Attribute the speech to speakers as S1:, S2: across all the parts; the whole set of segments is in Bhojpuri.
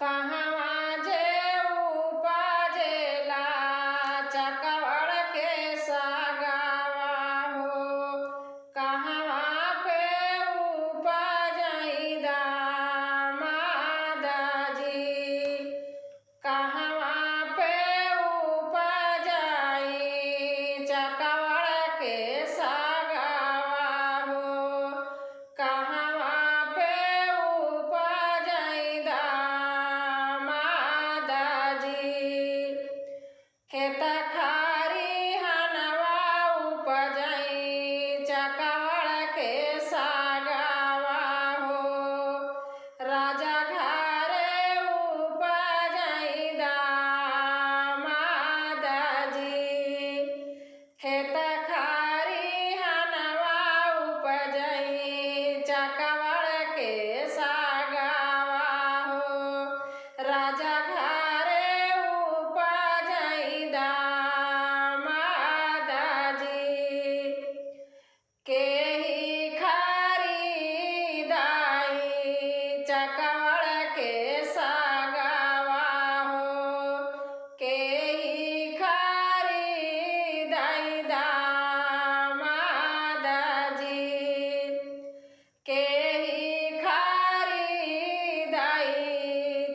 S1: कहवा जे उपजेला चकवड़ के सागवा हो, कहवा पे उपजई दामाद जी, कहवा पे उपजई चकवड़ के सागवा हो, कहवा पे उपजई दामाद जी। खेत खरिहनवा उपजई चकवड़ के सागवा हो, राजा घरे उपजई दामाद जी। खेत खरिहनवा उपजई चकवड़ के सागवा हो, राजा घरे उपजई दामाद जी। केही खरीदाई चकवड़ के सागवा हो, केही खरीदाई दामाद जी। केही खरीदाई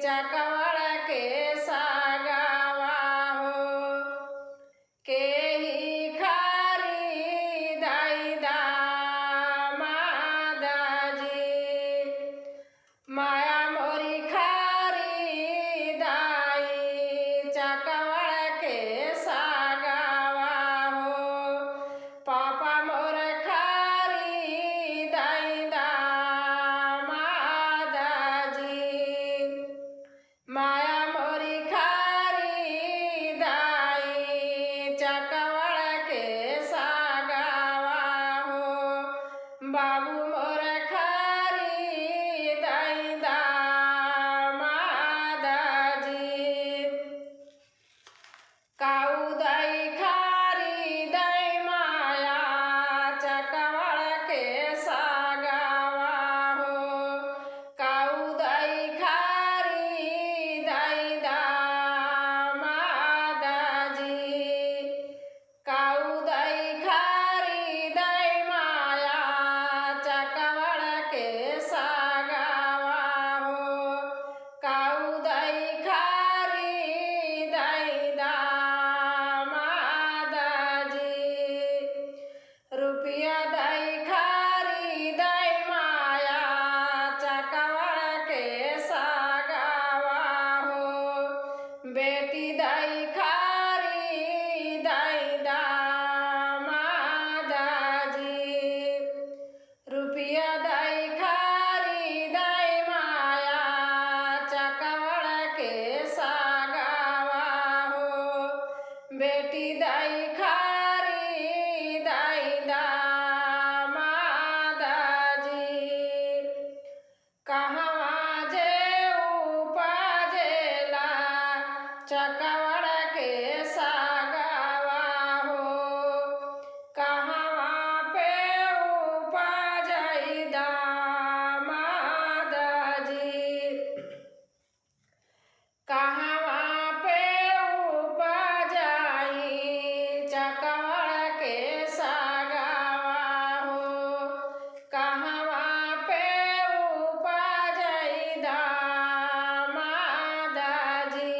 S1: चकवड़ के सागवा हो, केही खरीदाई दामाद जी। माया मोरी खरीदाई चकवड़ के सागवा हो, पापा मोर खरीदाई दामाद जी। माया मोरी खरीदाई चकवड़ के सागवा हो, बाबू मोर खरीदाई दामाद जी। काउदई खरीदाई माया चकवड़ के सागवा हो, काउदई खरीदाई दामाद जी। काउदई खरीदाई माया चकवड़ के सागवा हो, काउदई खरीदाई दामाद जी। रुपया दई खरीदाई माया चकवड़ के सागवा हो, बेटी दई खरीदाई दामाद जी। रुपया दई खरीदाई माया चकवड़ के सागवा हो, बेटी दई खरीदाई दामाद जी। कहवा जे उपजेला चकवड़ के सागवा हो, कहवा पे उपजई दामाद जी। कहवा पे उपजई चकवड़ के सागवा हो, कहवा पे उपजई दामाद जी।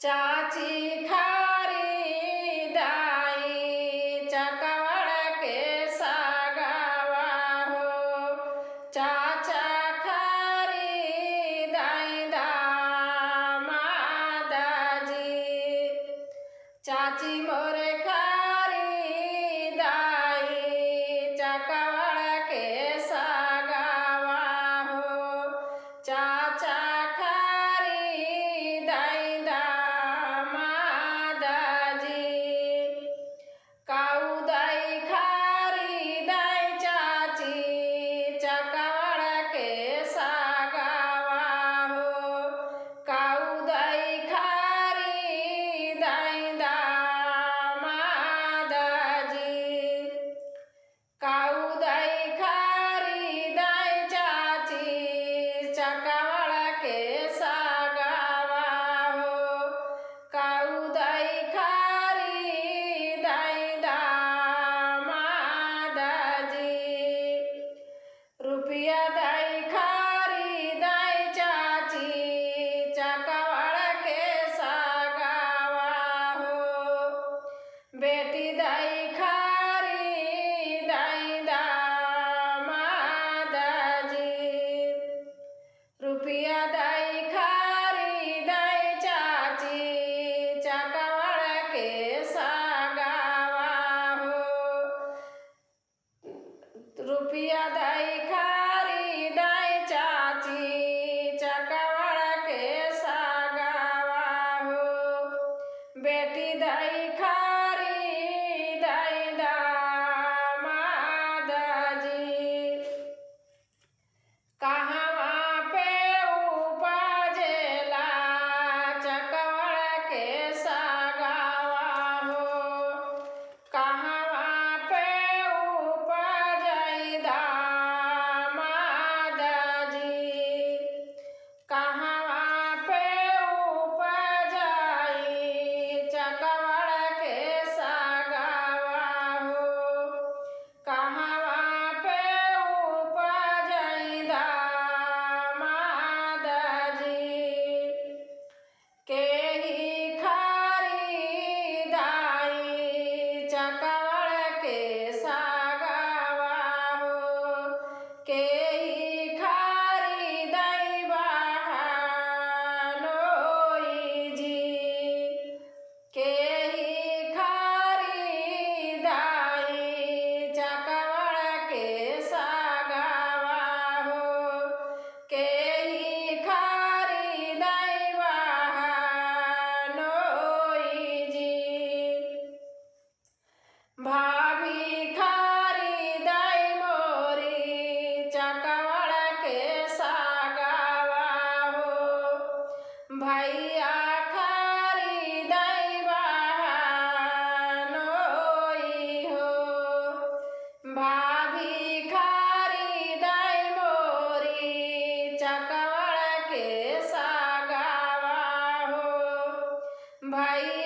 S1: चाची खारी दाई चकवड़ के सागावा हो। चाचा खारी दाई दामादा जी। चाची मोरे खारी दाई चकवड़ के सागावा हो। चाचा खारी दाई दामादा जी। काऊ दाई खारी दाई चाची चकवड़ के सागावा हो। काऊ दाई खारी दाई दामादा जी। काऊ दाई खारी दाई चाची चकवड़ के सागावा हो। काऊ दाई खारी दाई दामादा जी। रुपया दाई खारी दाई चाची चकवड़ के सागावा हो। बेटी दाई खारी दाई दामादा जी। रुपया दाई खारी दाई चाची चकवड़ के सागावा हो। रुपया दाई खारी दाई चाची चकवड़ के सागावा हो। बेटी दाई खारी दाई दामादा जी। कहवा पे उपजेला चकवड़ के सागावा हो। कहवा पे उपजई दामादा जी। कहवा पे उपजई चकवड़ के सागावा हो। कहवा पे उपजई दामादा जी। केही खारी दाई चकवड़ के सागावा हो। केही खारी दाई बहनोई जी। केही खारी दाई चकवड़ के सागावा हो। केही खारी दाई बहनोई जी। भाभी खारी दाई मोरी चकवड़ के सागावा हो। भैया खारी दाई बहनोई हो। भाभी खारी दाई मोरी चकवड़ के सागावा हो। भैया